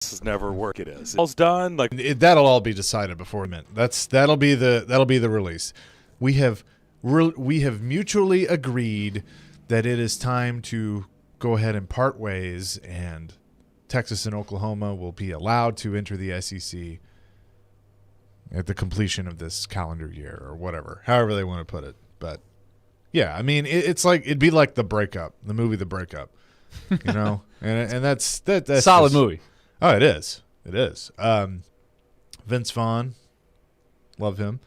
is never work. It is. All's done. Like That'll all be decided before mint. That'll be the release. We have mutually agreed that it is time to go ahead and part ways, and Texas and Oklahoma will be allowed to enter the SEC at the completion of this calendar year or whatever, however they want to put it. But yeah, I mean, it's like it'd be like The Breakup, the movie The Breakup, you know, and that's solid movie. Oh, it is. It is. Vince Vaughn, love him.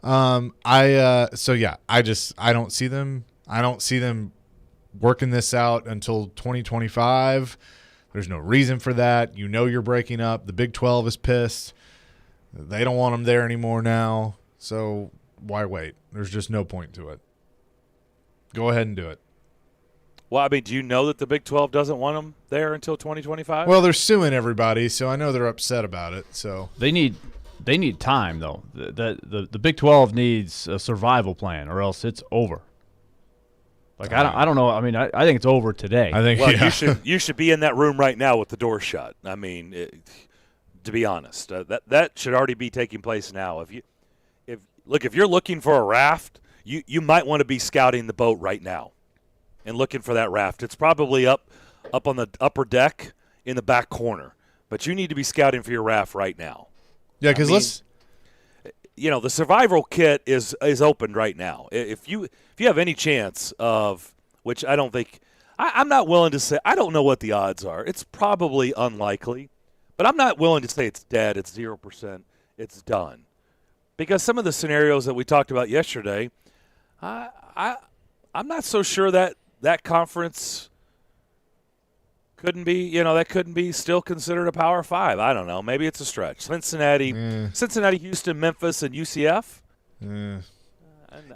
I don't see them. I don't see them working this out until 2025. There's no reason for that. You know you're breaking up. The Big 12 is pissed. They don't want them there anymore now. So why wait? There's just no point to it. Go ahead and do it. Well, I mean, do you know that the Big 12 doesn't want them there until 2025? Well, they're suing everybody, so I know they're upset about it. So they need time, though. The Big 12 needs a survival plan, or else it's over. Like I don't know. I mean, I think it's over today. I think you should be in that room right now with the door shut. I mean, to be honest, that should already be taking place now. If you're looking for a raft, you might want to be scouting the boat right now and looking for that raft. It's probably up on the upper deck in the back corner, but you need to be scouting for your raft right now. Yeah, because the survival kit is opened right now. If you have any chance of, which I don't think, I'm not willing to say, I don't know what the odds are. It's probably unlikely, but I'm not willing to say it's dead. It's 0%. It's done, because some of the scenarios that we talked about yesterday, I'm not so sure that conference couldn't be still considered a Power 5. I don't know. Maybe it's a stretch. Cincinnati, Houston, Memphis, and UCF.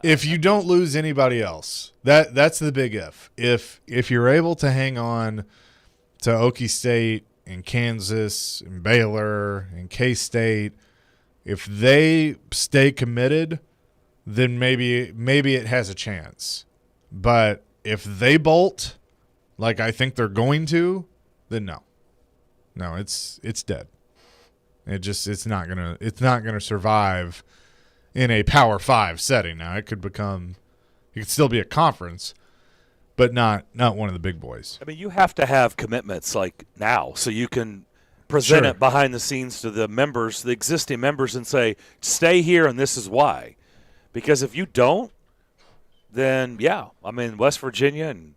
If you don't lose anybody else, that's the big if. If you're able to hang on to Okie State and Kansas and Baylor and K-State, if they stay committed, then maybe it has a chance. But if they bolt, like I think they're going to, then no, it's dead. It's not gonna survive in a Power 5 setting. Now it could still be a conference, but not one of the big boys. I mean, you have to have commitments like now, so you can present it behind the scenes to the members, the existing members, and say, stay here and this is why. Because if you don't, then West Virginia and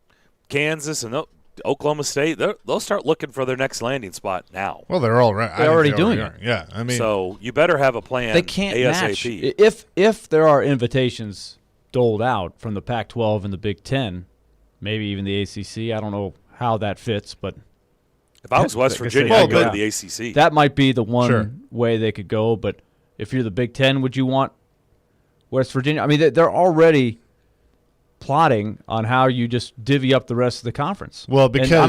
Kansas and Oklahoma State, they'll start looking for their next landing spot now. Well, they're already doing it. Yeah, I mean, so you better have a plan. They can't ASAP. match if there are invitations doled out from the Pac-12 and the Big Ten, maybe even the ACC. I don't know how that fits, but if I was West Virginia, I'd go to the ACC. That might be the one way they could go. But if you're the Big Ten, would you want West Virginia? I mean, they're already plotting on how you just divvy up the rest of the conference. Well, because and I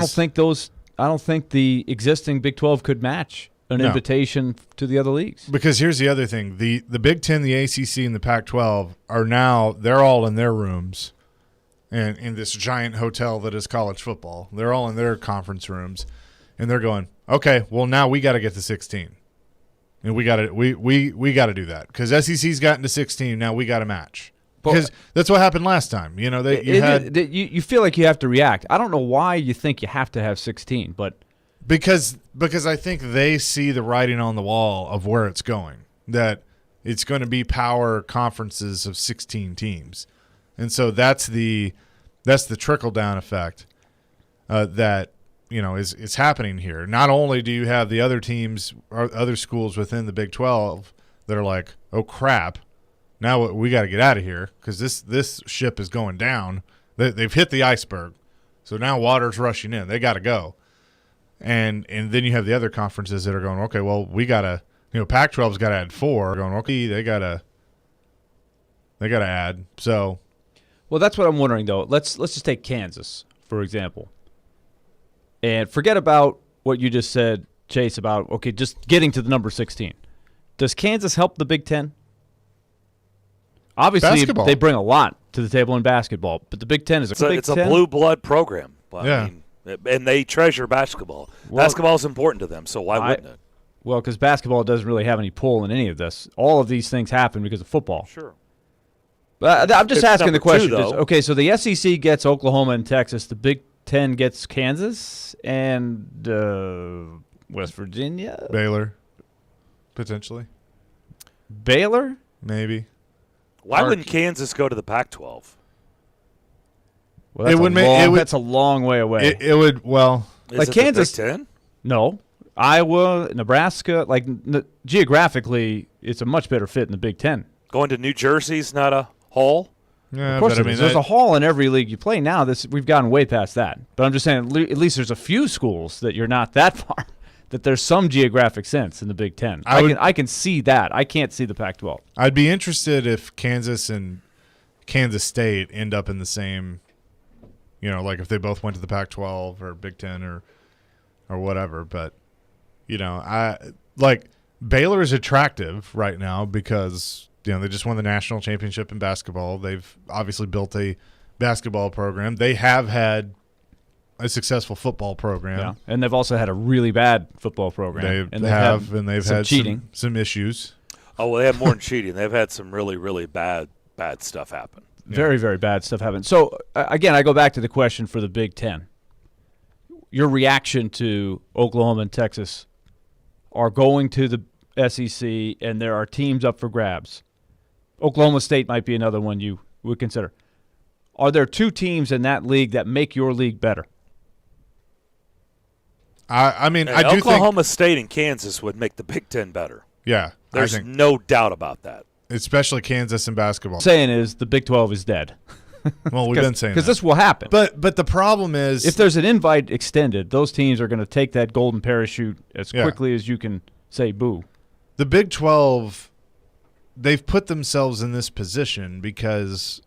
don't think the existing Big 12 could match an invitation to the other leagues. Because here's the other thing: the Big Ten, the ACC, and the Pac-12 they're all in their rooms, and in this giant hotel that is college football. They're all in their conference rooms, and they're going, okay, well now we got to get to 16, and we got to do that because SEC's gotten to 16. Now we got to match. Because that's what happened last time. You know, you feel like you have to react. I don't know why you think you have to have 16, but because I think they see the writing on the wall of where it's going, that it's going to be power conferences of 16 teams, and so that's the trickle down effect that is happening here. Not only do you have the other teams or other schools within the Big 12 that are like, oh crap. Now we got to get out of here because this ship is going down. They've hit the iceberg, so now water's rushing in. They got to go, and then you have the other conferences that are going, okay, well we got to, Pac-12's got to add 4. Going, okay, they got to add. So, well, that's what I'm wondering though. Let's just take Kansas for example, and forget about what you just said, Chase, about just getting to the number 16. Does Kansas help the Big Ten? Obviously, they bring a lot to the table in basketball, but the Big Ten is a blue blood program. Yeah. and they treasure basketball. Basketball is important to them, so why wouldn't it? Well, because basketball doesn't really have any pull in any of this. All of these things happen because of football. Sure. But I'm just asking the question. Two, okay, so the SEC gets Oklahoma and Texas. The Big Ten gets Kansas and West Virginia. Baylor, potentially. Baylor? Maybe. Why wouldn't Kansas go to the Pac-12? Well, that's a long way away. It would, well. Is like it Kansas. the Big Ten? No. Iowa, Nebraska, geographically, it's a much better fit in the Big Ten. Going to New Jersey's not a haul? Yeah, of course, but I mean, there's a haul in every league you play now. We've gotten way past that. But I'm just saying, at least there's a few schools that you're not that far. That there's some geographic sense in the Big Ten. I can see that. I can't see the Pac-12. I'd be interested if Kansas and Kansas State end up in the same, like if they both went to the Pac-12 or Big Ten or whatever. But, Baylor is attractive right now because, they just won the national championship in basketball. They've obviously built a basketball program. They have had a successful football program. Yeah, and they've also had a really bad football program. They've had cheating. Some issues. Oh, well, they have more than cheating. They've had some really, really bad stuff happen. Very, very bad stuff happen. So, again, I go back to the question for the Big Ten. Your reaction to Oklahoma and Texas are going to the SEC, and there are teams up for grabs. Oklahoma State might be another one you would consider. Are there two teams in that league that make your league better? I do think Oklahoma State and Kansas would make the Big Ten better. Yeah. There's no doubt about that. Especially Kansas in basketball. Saying is the Big 12 is dead. Well, we've been saying that. Because this will happen. But the problem is, if there's an invite extended, those teams are going to take that golden parachute as quickly as you can say boo. The Big 12, they've put themselves in this position because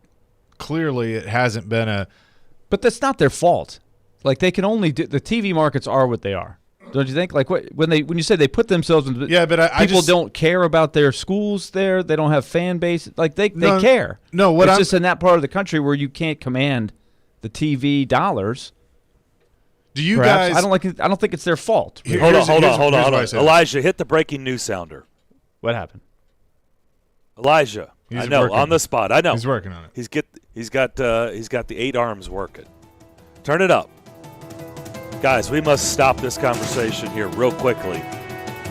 clearly it hasn't been a – But that's not their fault. Like, they can only do – the TV markets are what they are. Don't you think? Like, when you say they put themselves in – yeah, but people don't care about their schools there. They don't have fan base. Like, they care. No, it's just in that part of the country where you can't command the TV dollars. Do you Perhaps. guys? I don't think it's their fault. Hold on. Elijah, hit the breaking news sounder. What happened? Elijah, I know, on the spot. I know. He's working on it. He's got the 8 arms working. Turn it up. Guys, we must stop this conversation here real quickly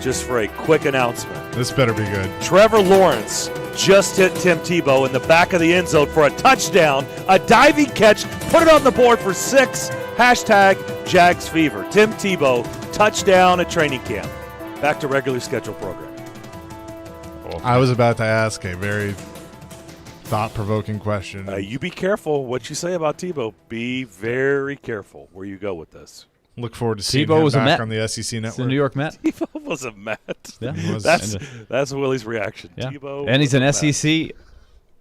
just for a quick announcement. This better be good. Trevor Lawrence just hit Tim Tebow in the back of the end zone for a touchdown, a diving catch, put it on the board for 6, #Jags Fever. Tim Tebow, touchdown at training camp. Back to regularly scheduled program. I was about to ask a very thought-provoking question. You be careful what you say about Tebow. Be very careful where you go with this. Look forward to seeing Tebow him was a back Met. on the SEC network. It's the New York Met. Tebow was a Met. Yeah. He was. That's Willie's reaction. Yeah. Tebow and he's was an a SEC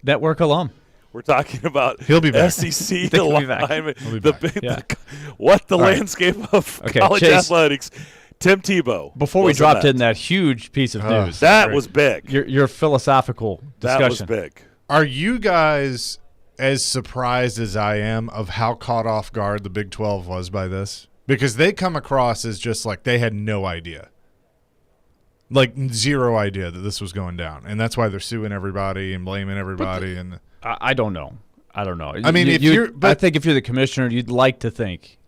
network alum. We're talking about He'll be back. SEC He'll be back. alignment. He'll be back. What the All right. landscape of Okay, college Chase, athletics. Tim Tebow. Before we was a dropped Met. in that huge piece of news, That was big. your philosophical discussion. That was big. Are you guys as surprised as I am of how caught off guard the Big 12 was by this? Because they come across as just like they had no idea. Like zero idea that this was going down. And that's why they're suing everybody and blaming everybody. I don't know. I don't know. I mean, I think if you're the commissioner, you'd like to think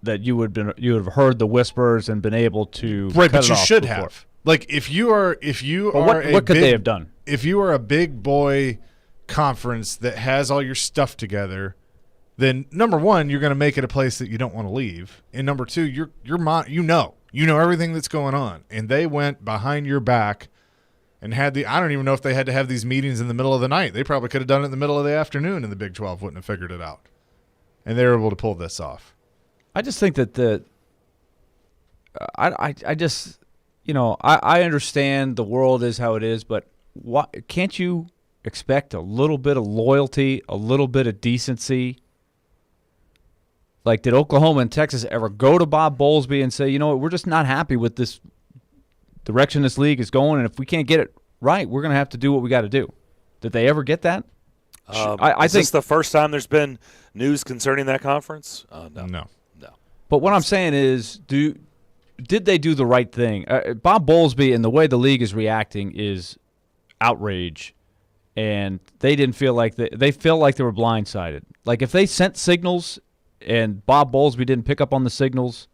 that you would have heard the whispers and been able to right, cut but it you off should before. have. Like if you are what could they have done? If you are a big boy conference that has all your stuff together, then number one, you're going to make it a place that you don't want to leave, and number two, you know everything that's going on, and they went behind your back and had I don't even know if they had to have these meetings in the middle of the night. They probably could have done it in the middle of the afternoon, and the Big 12 wouldn't have figured it out, and they were able to pull this off. I just think that I just I understand the world is how it is, but can't you expect a little bit of loyalty, a little bit of decency? Like, did Oklahoma and Texas ever go to Bob Bowlesby and say, you know what, we're just not happy with this direction this league is going, and if we can't get it right, we're going to have to do what we got to do? Did they ever get that? I think this the first time there's been news concerning that conference? No. But what I'm saying is, did they do the right thing? Bob Bowlesby and the way the league is reacting is outrage, and they didn't feel like they felt like they were blindsided. Like if they sent signals and Bob Bowlesby didn't pick up on the signals,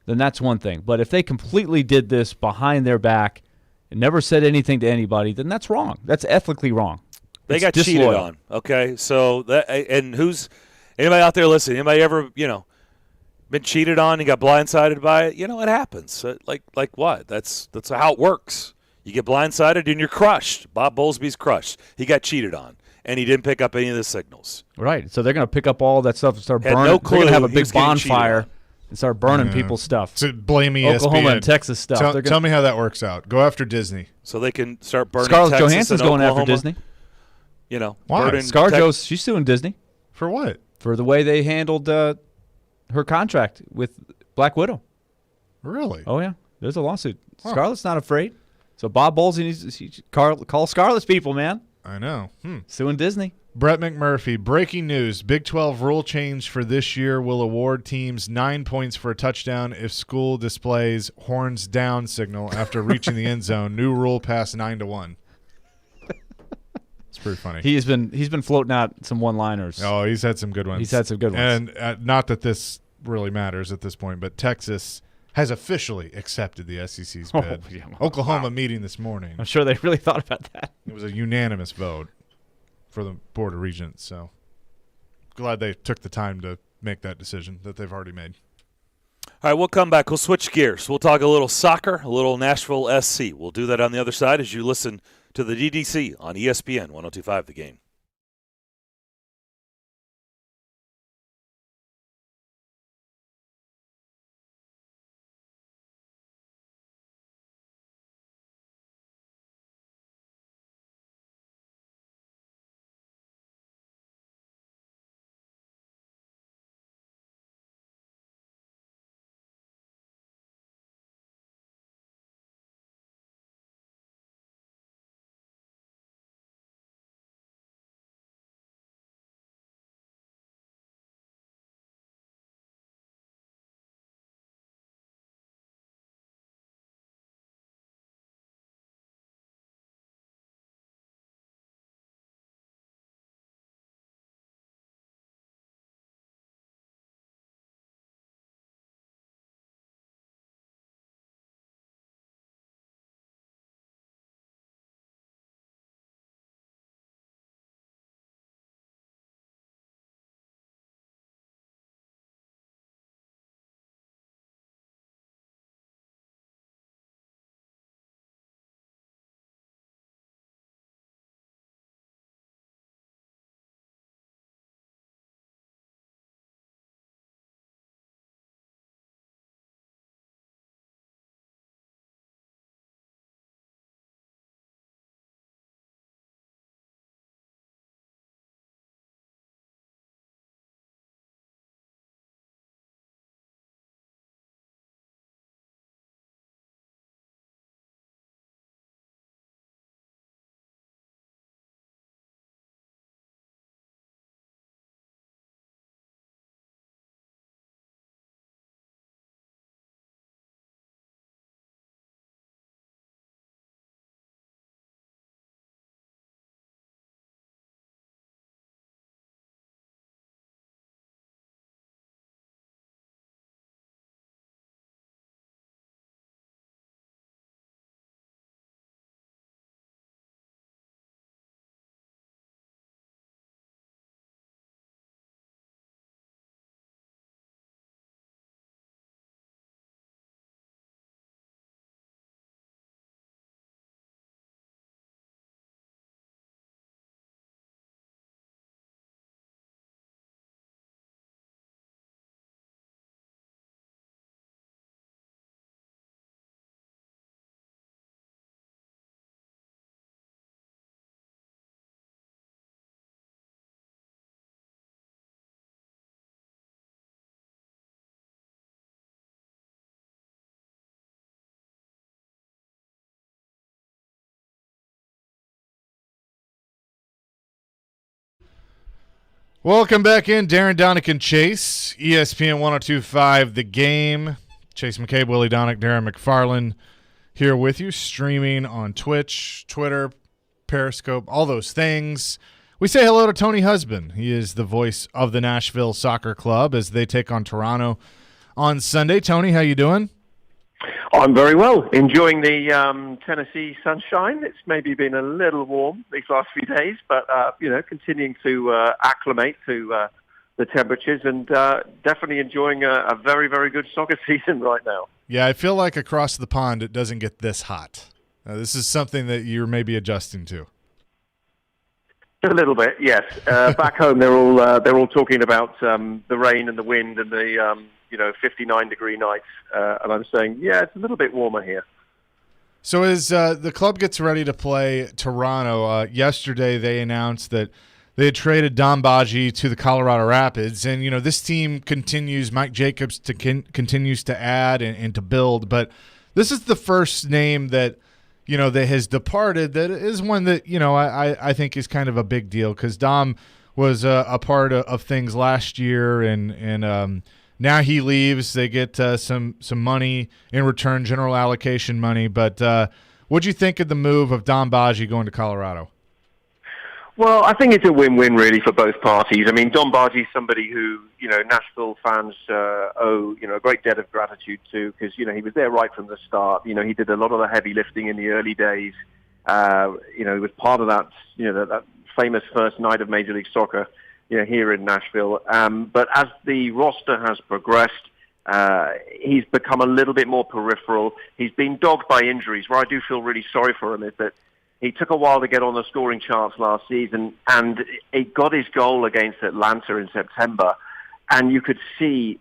then that's one thing. But if they completely did this behind their back and never said anything to anybody, then that's wrong. That's ethically wrong. They got cheated on. Okay, so who's anybody out there listening? Anybody ever been cheated on and got blindsided by it? It happens. Like what? That's how it works. You get blindsided and you're crushed. Bob Bowlesby's crushed. He got cheated on, and he didn't pick up any of the signals. Right. So they're going to pick up all that stuff and start Had burning. no clue they're going to have a he big was getting bonfire cheated and start burning people's stuff. To blame ESPN. Oklahoma and Texas stuff. Tell me how that works out. Go after Disney. So they can start burning Scarlett Texas Johansson's and going Oklahoma. after Disney. Why? burning ScarJo's, she's suing Disney For what? for the way they handled her contract with Black Widow. Really? Oh, yeah. There's a lawsuit. Huh. Scarlett's not afraid. So Bob Bowlesby needs to call Scarlett's people, man. I know. Suing Disney. Brett McMurphy, breaking news. Big 12 rule change for this year will award teams 9 points for a touchdown if school displays horns down signal after reaching the end zone. New rule passed 9-1. It's pretty funny. He's been floating out some one-liners. Oh, he's had some good ones. He's had some good ones. And not that this really matters at this point, but Texas has officially accepted the SEC's bid. yeah. Oklahoma meeting this morning. I'm sure they really thought about that. It was a unanimous vote for the Board of Regents, so glad they took the time to make that decision that they've already made. All right, we'll come back. We'll switch gears. We'll talk a little soccer, a little Nashville SC. We'll do that on the other side as you listen to the DDC on ESPN 102.5 The Game. Welcome back in, Darren, Daunic, and Chase, ESPN 102.5 The Game. Chase McCabe, Willie Daunic, Darren McFarland here with you, streaming on Twitch, Twitter, Periscope, all those things. We say hello to Tony Husband. He is the voice of the Nashville Soccer Club as they take on Toronto on Sunday. Tony, how you doing? I'm very well. Enjoying the Tennessee sunshine. It's maybe been a little warm these last few days, but, continuing to acclimate to the temperatures and definitely enjoying a very, very good soccer season right now. Yeah, I feel like across the pond it doesn't get this hot. This is something that you're maybe adjusting to. A little bit, yes. Back home, they're all talking about the rain and the wind and the 59-degree nights, and I'm saying, yeah, it's a little bit warmer here. So as the club gets ready to play Toronto, yesterday they announced that they had traded Don Baggi to the Colorado Rapids, and this team continues. Mike Jacobs continues to add and to build, but this is the first name that that has departed. That is one that I think is kind of a big deal because Dom was a part of things last year, and now he leaves. They get some money in return, general allocation money. But what'd you think of the move of Don Baggi going to Colorado? Well, I think it's a win-win really for both parties. I mean, Don Baggi is somebody who Nashville fans owe a great debt of gratitude to because he was there right from the start. He did a lot of the heavy lifting in the early days. He was part of that that famous first night of Major League Soccer here in Nashville. But as the roster has progressed, he's become a little bit more peripheral. He's been dogged by injuries. Where I do feel really sorry for him is that he took a while to get on the scoring charts last season, and he got his goal against Atlanta in September, and you could see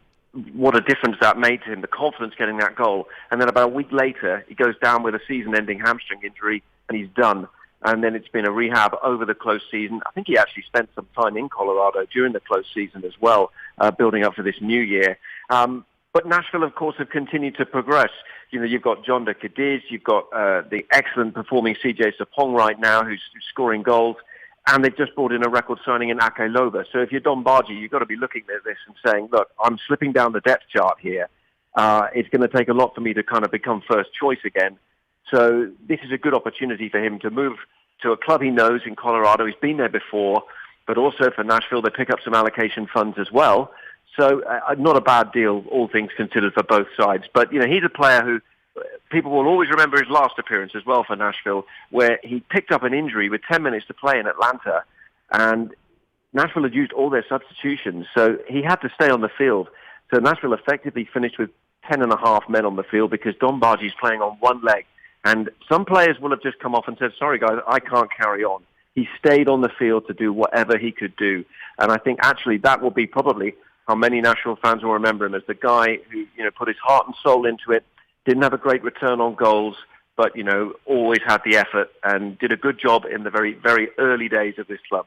what a difference that made to him, the confidence getting that goal. And then about a week later, he goes down with a season-ending hamstring injury, and he's done. And then it's been a rehab over the close season. I think he actually spent some time in Colorado during the close season as well, building up for this new year. But Nashville, of course, have continued to progress. You've got John de Cadiz, you've got the excellent performing CJ Sapong right now, who's scoring goals, and they've just brought in a record signing in Ake Loba. So if you're Don Baggi, you've got to be looking at this and saying, look, I'm slipping down the depth chart here. It's going to take a lot for me to kind of become first choice again. So this is a good opportunity for him to move to a club he knows in Colorado. He's been there before, but also for Nashville, they pick up some allocation funds as well. So not a bad deal, all things considered, for both sides. But, he's a player who people will always remember his last appearance as well for Nashville, where he picked up an injury with 10 minutes to play in Atlanta, and Nashville had used all their substitutions, so he had to stay on the field. So Nashville effectively finished with 10.5 men on the field because Don Baggi's playing on one leg. And some players will have just come off and said, sorry, guys, I can't carry on. He stayed on the field to do whatever he could do. And I think actually that will be probably how many Nashville fans will remember him as the guy who, put his heart and soul into it, didn't have a great return on goals, but, always had the effort and did a good job in the very, very early days of this club.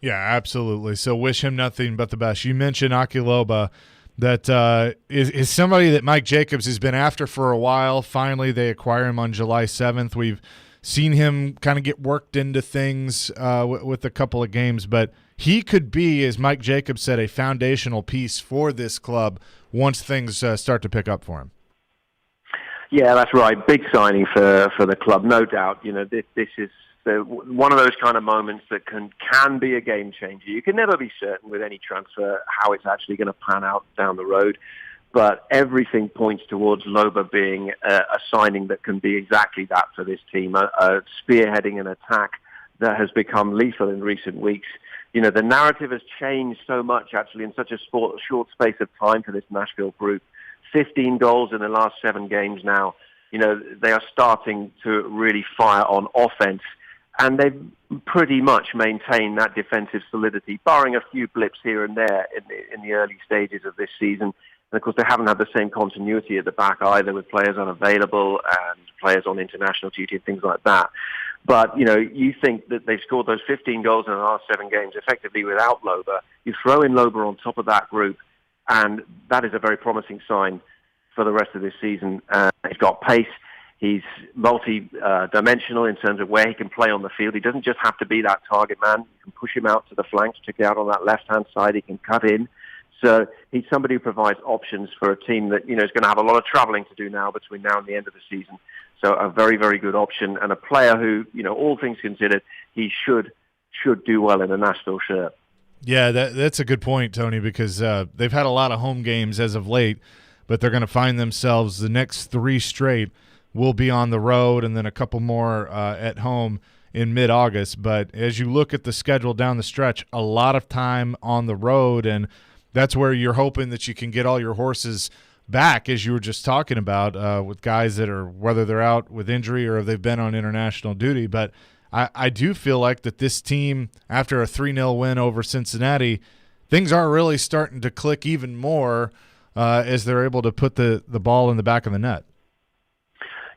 Yeah, absolutely. So wish him nothing but the best. You mentioned Ake Loba. That is somebody that Mike Jacobs has been after for a while. Finally, they acquire him on July 7th. We've seen him kind of get worked into things with a couple of games, but he could be, as Mike Jacobs said, a foundational piece for this club once things start to pick up for him. Yeah, that's right. Big signing for the club, no doubt. This is one of those kind of moments that can be a game changer. You can never be certain with any transfer how it's actually going to pan out down the road, but everything points towards Loba being a signing that can be exactly that for this team, spearheading an attack that has become lethal in recent weeks. The narrative has changed so much actually in such a short space of time for this Nashville group. 15 goals in the last 7 games now. They are starting to really fire on offense. And they've pretty much maintained that defensive solidity, barring a few blips here and there in the early stages of this season. And of course, they haven't had the same continuity at the back either, with players unavailable and players on international duty and things like that. But, you think that they've scored those 15 goals in the last 7 games effectively without Loba. You throw in Loba on top of that group, and that is a very promising sign for the rest of this season. He's got pace. He's multi-dimensional in terms of where he can play on the field. He doesn't just have to be that target man. You can push him out to the flanks, particularly out on that left-hand side. He can cut in. So he's somebody who provides options for a team that, is going to have a lot of traveling to do now between now and the end of the season. So a very, very good option, and a player who, all things considered, he should do well in a Nashville shirt. Yeah, that's a good point, Tony, because they've had a lot of home games as of late, but they're going to find themselves the next 3 straight will be on the road and then a couple more at home in mid-August. But as you look at the schedule down the stretch, a lot of time on the road, and that's where you're hoping that you can get all your horses back, as you were just talking about, with guys that are, whether they're out with injury or if they've been on international duty. But I do feel like that this team, after a 3-0 win over Cincinnati, things are really starting to click even more as they're able to put the ball in the back of the net.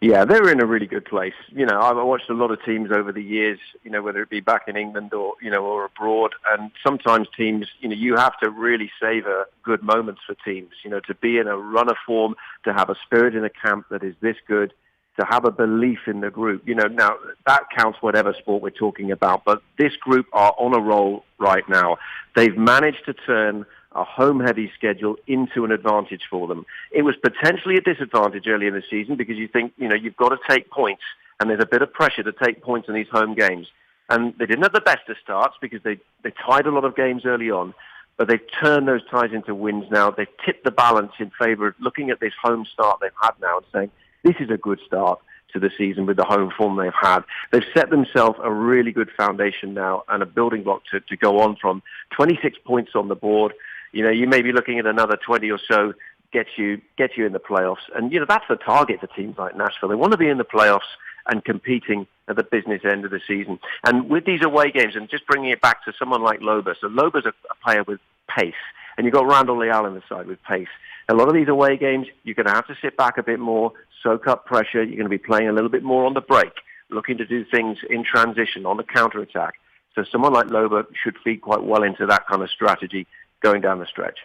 Yeah, they're in a really good place. I've watched a lot of teams over the years, whether it be back in England or, or abroad. And sometimes teams, you have to really savor good moments for teams, to be in a run of form, to have a spirit in a camp that is this good, to have a belief in the group. Now that counts whatever sport we're talking about, but this group are on a roll right now. They've managed to turn a home-heavy schedule into an advantage for them. It was potentially a disadvantage early in the season because you think, you've got to take points, and there's a bit of pressure to take points in these home games. And they didn't have the best of starts because they tied a lot of games early on, but they've turned those ties into wins now. They've tipped the balance in favor of looking at this home start they've had now and saying, this is a good start to the season with the home form they've had. They've set themselves a really good foundation now and a building block to go on from. 26 points on the board. You may be looking at another 20 or so, get you in the playoffs. And, that's the target for teams like Nashville. They want to be in the playoffs and competing at the business end of the season. And with these away games, and just bringing it back to someone like Loba. So Loba's a player with pace, and you've got Randall Leal on the side with pace. A lot of these away games, you're going to have to sit back a bit more, soak up pressure. You're going to be playing a little bit more on the break, looking to do things in transition, on the counterattack. So someone like Loba should feed quite well into that kind of strategy going down the stretch.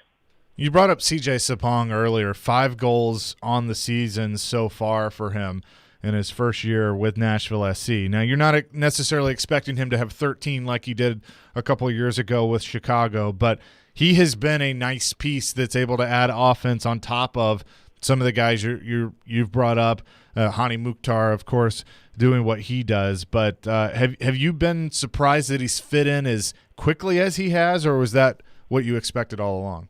You brought up C.J. Sapong earlier. 5 goals on the season so far for him in his first year with Nashville SC. Now, you're not necessarily expecting him to have 13 like he did a couple of years ago with Chicago, but he has been a nice piece that's able to add offense on top of some of the guys you've brought up. Hani Mukhtar, of course, doing what he does. But have you been surprised that he's fit in as quickly as he has, or was that what you expected all along?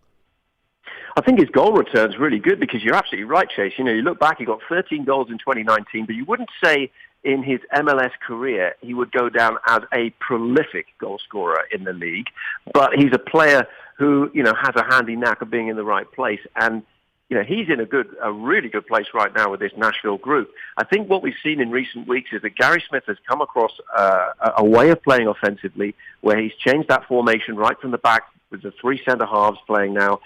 I think his goal return's really good because you're absolutely right, Chase. You look back, he got 13 goals in 2019, but you wouldn't say in his MLS career he would go down as a prolific goal scorer in the league. But he's a player who, has a handy knack of being in the right place. And, he's in a really good place right now with this Nashville group. I think what we've seen in recent weeks is that Gary Smith has come across a way of playing offensively where he's changed that formation right from the back with the 3 center halves playing now,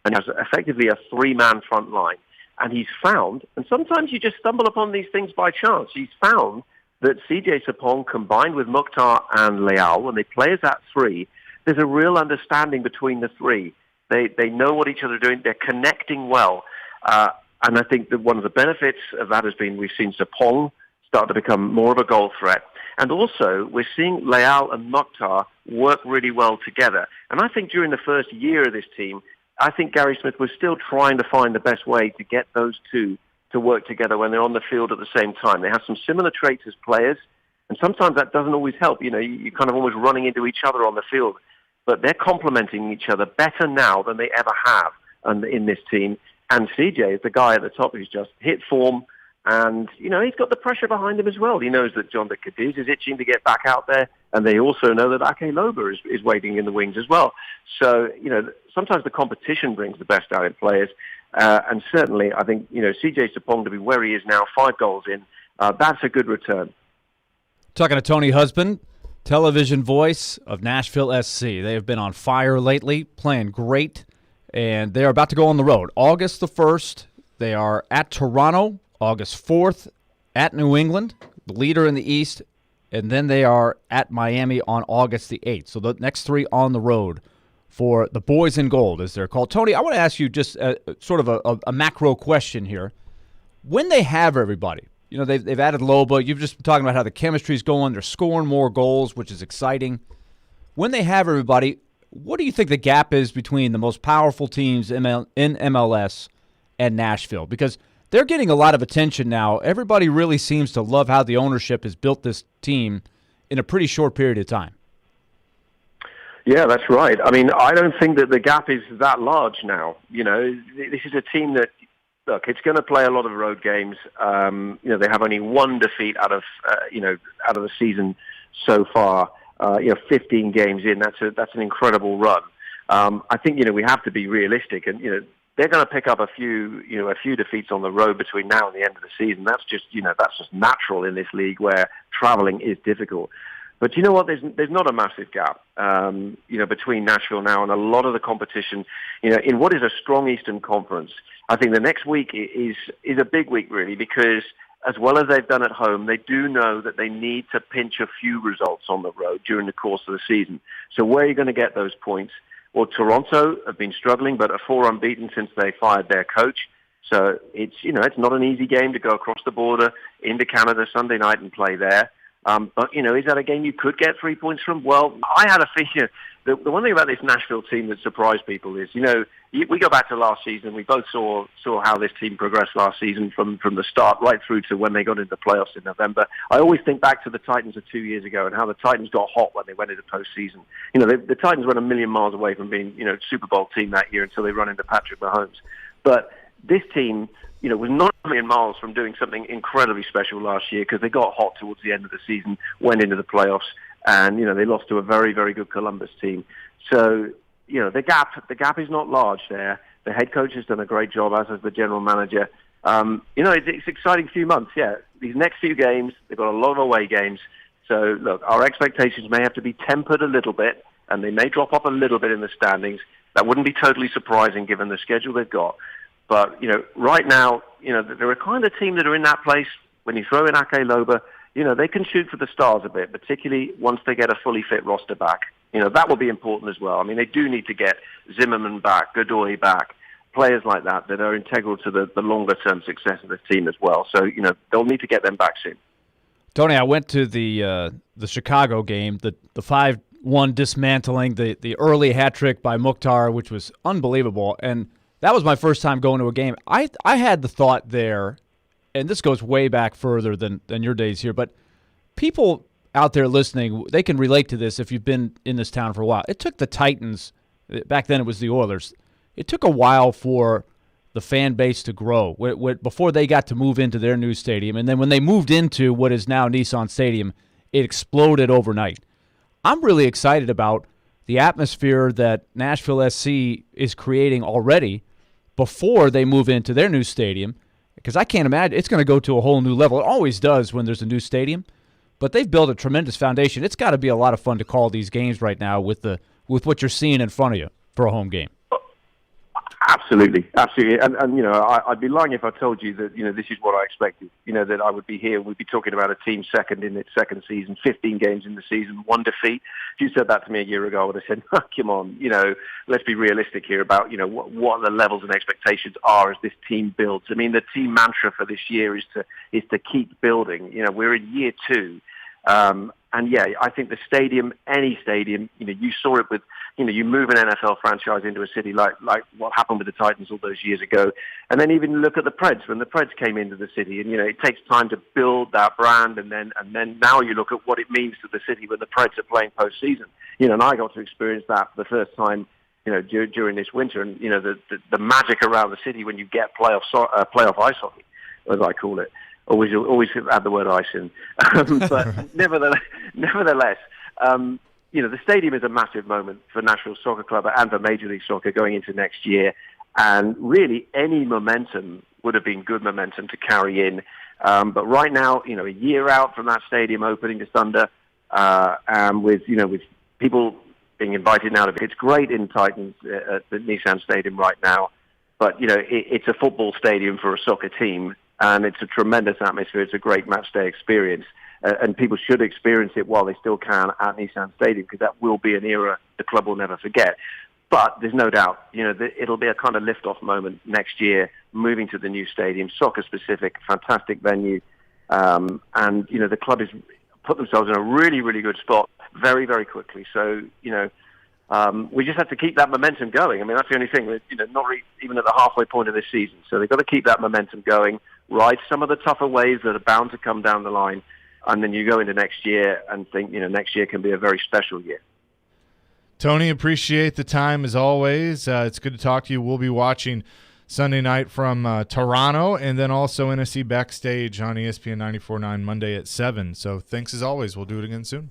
and has effectively a 3-man front line. And he's found, and sometimes you just stumble upon these things by chance, he's found that C.J. Sapong combined with Mukhtar and Leal, when they play as that 3, there's a real understanding between the 3. They know what each other are doing. They're connecting well. And I think that one of the benefits of that has been we've seen Sapong start to become more of a goal threat. And also, we're seeing Leal and Mukhtar work really well together. And I think during the first year of this team, I think Gary Smith was still trying to find the best way to get those two to work together when they're on the field at the same time. They have some similar traits as players, and sometimes that doesn't always help. You're kind of almost running into each other on the field. But they're complementing each other better now than they ever have in this team. And CJ is the guy at the top who's just hit form. And, he's got the pressure behind him as well. He knows that John de Cadiz is itching to get back out there. And they also know that Ake Loba is waiting in the wings as well. So, sometimes the competition brings the best out in players. And certainly, I think, CJ Sapong to be where he is now, 5 goals in, that's a good return. Talking to Tony Husband, television voice of Nashville SC. They have been on fire lately, playing great, and they are about to go on the road. August the 1st, they are at Toronto. August 4th, at New England, the leader in the East, and then they are at Miami on August the 8th. So the next 3 on the road for the Boys in Gold, as they're called. Tony, I want to ask you just sort of a macro question here. When they have everybody, You know, they've added Loba. You've just been talking about how the chemistry's going. They're scoring more goals, which is exciting. When they have everybody, what do you think the gap is between the most powerful teams in MLS and Nashville? Because they're getting a lot of attention now. Everybody really seems to love how the ownership has built this team in a pretty short period of time. Yeah, that's right. I mean, I don't think that the gap is that large now. You know, this is a team that, look, it's going to play a lot of road games. You know, they have only one defeat out of the season so far. 15 games in, that's an incredible run. I think, we have to be realistic, and, they're going to pick up a few defeats on the road between now and the end of the season. That's just natural in this league where traveling is difficult. But you know what? There's not a massive gap, between Nashville now and a lot of the competition, in what is a strong Eastern Conference. I think the next week is a big week, really, because as well as they've done at home, they do know that they need to pinch a few results on the road during the course of the season. So where are you going to get those points? Well, Toronto have been struggling, but are 4 unbeaten since they fired their coach. So it's not an easy game to go across the border into Canada Sunday night and play there. But, is that a game you could get 3 points from? Well, I had a feeling. The one thing about this Nashville team that surprised people is, we go back to last season. We both saw how this team progressed last season from the start right through to when they got into the playoffs in November. I always think back to the Titans of 2 years ago and how the Titans got hot when they went into postseason. The Titans went a million miles away from being, Super Bowl team that year until they run into Patrick Mahomes. But this team, was not a million miles from doing something incredibly special last year because they got hot towards the end of the season, went into the playoffs, and, they lost to a very, very good Columbus team. So, the gap is not large there. The head coach has done a great job, as has the general manager. It's an exciting few months, yeah. These next few games, they've got a lot of away games. So, look, our expectations may have to be tempered a little bit, and they may drop off a little bit in the standings. That wouldn't be totally surprising given the schedule they've got. But, right now, they're a kind of team that are in that place. When you throw in Ake Loba, they can shoot for the stars a bit, particularly once they get a fully fit roster back. That will be important as well. I mean, they do need to get Zimmerman back, Godoy back, players like that are integral to the longer-term success of the team as well. So, they'll need to get them back soon. Tony, I went to the Chicago game, the 5-1 dismantling, the early hat trick by Mukhtar, which was unbelievable. And that was my first time going to a game. I had the thought there, and this goes way back further than your days here, but people out there listening, they can relate to this if you've been in this town for a while. It took the Titans, back then it was the Oilers, it took a while for the fan base to grow before they got to move into their new stadium. And then when they moved into what is now Nissan Stadium, it exploded overnight. I'm really excited about the atmosphere that Nashville SC is creating already before they move into their new stadium, because I can't imagine it's going to go to a whole new level. It always does when there's a new stadium, but they've built a tremendous foundation. It's got to be a lot of fun to call these games right now with what you're seeing in front of you for a home game. Absolutely. And I'd be lying if I told you that, this is what I expected, that I would be here. We'd be talking about a team second in its second season, 15 games in the season, 1 defeat. If you said that to me a year ago, I would have said, come on, let's be realistic here about, what the levels and expectations are as this team builds. I mean, the team mantra for this year is to keep building. We're in year 2. And yeah, I think the stadium, any stadium, you saw it with, you move an NFL franchise into a city like what happened with the Titans all those years ago. And then even look at the Preds, when the Preds came into the city, and, it takes time to build that brand. And then now you look at what it means to the city when the Preds are playing postseason. And I got to experience that for the first time, during this winter. And, the magic around the city when you get playoff ice hockey, as I call it. Always add the word ice in. But nevertheless, the stadium is a massive moment for Nashville Soccer Club and for Major League Soccer going into next year. And really, any momentum would have been good momentum to carry in. But right now, a year out from that stadium opening just under, and with people being invited now, it's great in Titans at the Nissan Stadium right now. But, it's a football stadium for a soccer team. And it's a tremendous atmosphere. It's a great match day experience. And people should experience it while they still can at Nissan Stadium, because that will be an era the club will never forget. But there's no doubt, it'll be a kind of lift-off moment next year, moving to the new stadium, soccer-specific, fantastic venue. And, the club has put themselves in a really, really good spot very, very quickly. So, we just have to keep that momentum going. I mean, that's the only thing, not really, even at the halfway point of this season. So they've got to keep that momentum going, ride some of the tougher waves that are bound to come down the line, and then you go into next year and think, next year can be a very special year. Tony, appreciate the time as always. It's good to talk to you. We'll be watching Sunday night from Toronto, and then also NSC Backstage on ESPN 94.9 Monday at 7. So thanks as always. We'll do it again soon.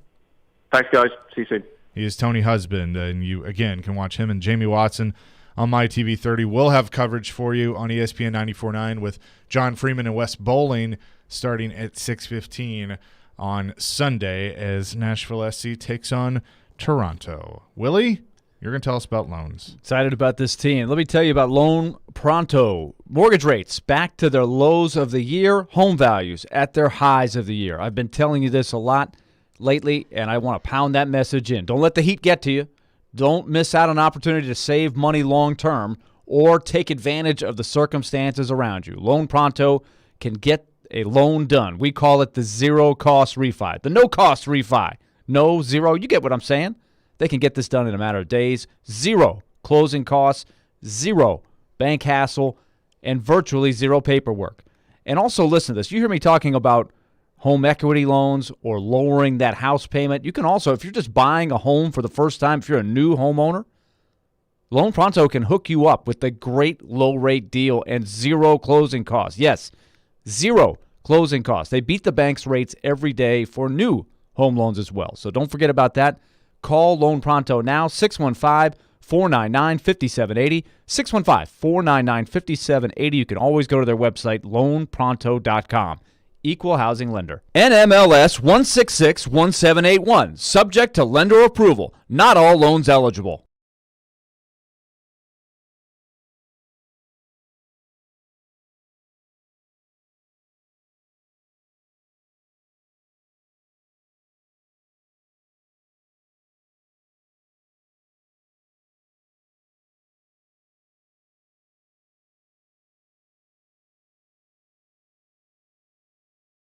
Thanks, guys. See you soon. He is Tony Husband, and you, again, can watch him and Jamie Watson on MyTV30. We'll have coverage for you on ESPN 94.9 with John Freeman and Wes Bowling starting at 6:15 on Sunday as Nashville SC takes on Toronto. Willie, you're going to tell us about loans. Excited about this team. Let me tell you about Loan Pronto. Mortgage rates back to their lows of the year. Home values at their highs of the year. I've been telling you this a lot lately, and I want to pound that message in. Don't let the heat get to you. Don't miss out on an opportunity to save money long term or take advantage of the circumstances around you. Loan Pronto can get a loan done. We call it the zero-cost refi, the no-cost refi. No, zero. You get what I'm saying. They can get this done in a matter of days. Zero closing costs, zero bank hassle, and virtually zero paperwork. And also, listen to this. You hear me talking about home equity loans or lowering that house payment. You can also, if you're just buying a home for the first time, if you're a new homeowner, Loan Pronto can hook you up with a great low-rate deal and zero closing costs. Yes, zero closing costs. They beat the bank's rates every day for new home loans as well. So don't forget about that. Call Loan Pronto now, 615-499-5780, 615-499-5780. You can always go to their website, loanpronto.com. Equal housing lender. NMLS 1661781. Subject to lender approval. Not all loans eligible.